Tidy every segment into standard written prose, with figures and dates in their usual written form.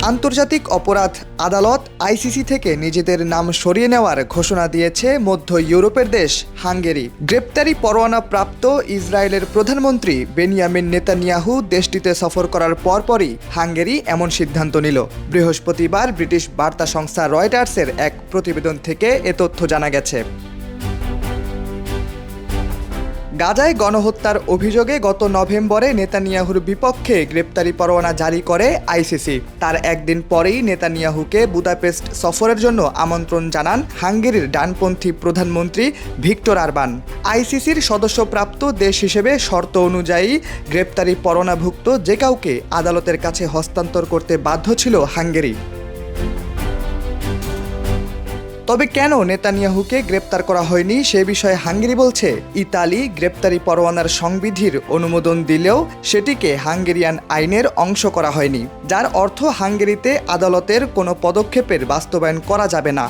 আন্তর্জাতিক অপরাধ আদালত আইসিসি থেকে নিজেদের নাম সরিয়ে নেওয়ার ঘোষণা দিয়েছে মধ্য ইউরোপের দেশ হাঙ্গেরি। গ্রেপ্তারি পরোয়ানা প্রাপ্ত ইসরায়েলের প্রধানমন্ত্রী বেনিয়ামিন নেতানিয়াহু দেশটিতে সফর করার পরপরই হাঙ্গেরি এমন সিদ্ধান্ত নিল। বৃহস্পতিবার ব্রিটিশ বার্তা সংস্থা রয়টার্সের এক প্রতিবেদন থেকে এ তথ্য জানা গেছে। গাজায় গণহত্যার অভিযোগে গত নভেম্বরে নেতানিয়াহুর বিপক্ষে গ্রেপ্তারি পরোয়ানা জারি করে আইসিসি। তার একদিন পরেই নেতানিয়াহুকে বুদাপেস্ট সফরের জন্য আমন্ত্রণ জানান হাঙ্গেরির ডানপন্থী প্রধানমন্ত্রী ভিক্টর অরবান। আইসিসির সদস্যপ্রাপ্ত দেশ হিসেবে শর্ত অনুযায়ী গ্রেপ্তারি পরোয়ানাভুক্ত যে কাউকে আদালতের কাছে হস্তান্তর করতে বাধ্য ছিল হাঙ্গেরি। তবে কেন নেতানিয়াহুকে গ্রেপ্তার করা হয়নি সে বিষয়ে হাঙ্গেরি বলছে, ইতালি গ্রেপ্তারি পরোয়ানার সংবিধির অনুমোদন দিলেও সেটিকে হাঙ্গেরিয়ান আইনের অংশ করা হয়নি, যার অর্থ হাঙ্গেরিতে আদালতের কোনো পদক্ষেপের বাস্তবায়ন করা যাবে না।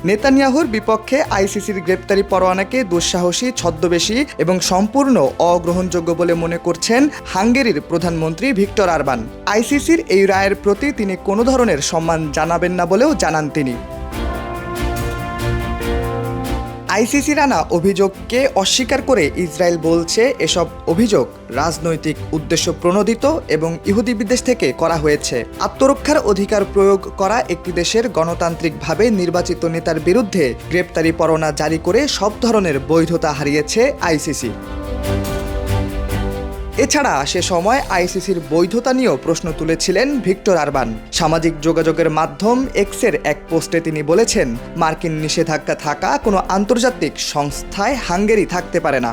নেতানিয়াহুর বিপক্ষে আইসিসির গ্রেপ্তারি পরোয়ানাকে দুঃসাহসী, ছদ্মবেশী এবং সম্পূর্ণ অগ্রহণযোগ্য বলে মনে করছেন হাঙ্গেরির প্রধানমন্ত্রী ভিক্টর অরবান। আইসিসির এই রায়ের প্রতি তিনি কোনো ধরনের সম্মান জানাবেন না বলেও জানান তিনি। আইসিসির আনা অভিযোগকে অস্বীকার করে ইসরায়েল বলছে এসব অভিযোগ রাজনৈতিক উদ্দেশ্য প্রণোদিত এবং ইহুদি বিদ্বেষ থেকে করা হয়েছে। আত্মরক্ষার অধিকার প্রয়োগ করা একটি দেশের গণতান্ত্রিকভাবে নির্বাচিত নেতার বিরুদ্ধে গ্রেপ্তারি পরোয়ানা জারি করে সব ধরনের বৈধতা হারিয়েছে আইসিসি। এছাড়া সে সময় আইসিসির বৈধতা নিয়েও প্রশ্ন তুলেছিলেন ভিক্টর অরবান। সামাজিক যোগাযোগের মাধ্যম এক্সের এক পোস্টে তিনি বলেছেন, মার্কিন নিষেধাজ্ঞা থাকা কোনো আন্তর্জাতিক সংস্থায় হাঙ্গেরি থাকতে পারে না।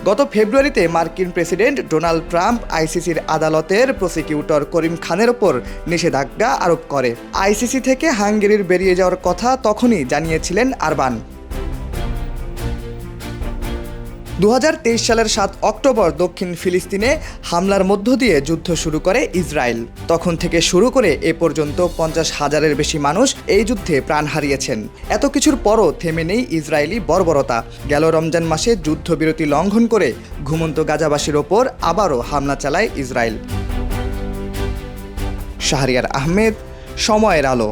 গত ফেব্রুয়ারিতে মার্কিন প্রেসিডেন্ট ডোনাল্ড ট্রাম্প আইসিসির আদালতের প্রসিকিউটর করিম খানের ওপর নিষেধাজ্ঞা আরোপ করে। আইসিসি থেকে হাঙ্গেরির বেরিয়ে যাওয়ার কথা তখনই জানিয়েছিলেন অরবান। 2023 সালের 7 অক্টোবর দক্ষিণ ফিলিস্তিনে হামলার মধ্য দিয়ে যুদ্ধ শুরু করে ইসরায়েল। তখন থেকে শুরু করে এ পর্যন্ত 50,000-এর বেশি মানুষ এই যুদ্ধে প্রাণ হারিয়েছেন। এত কিছুর পরও থেমে নেই ইসরায়েলি বর্বরতা। গেল রমজান মাসে যুদ্ধবিরতি লঙ্ঘন করে ঘুমন্ত গাজাবাসীর ওপর আবারও হামলা চালায় ইসরায়েল। শাহরিয়ার আহমেদ, সময়ের আলো।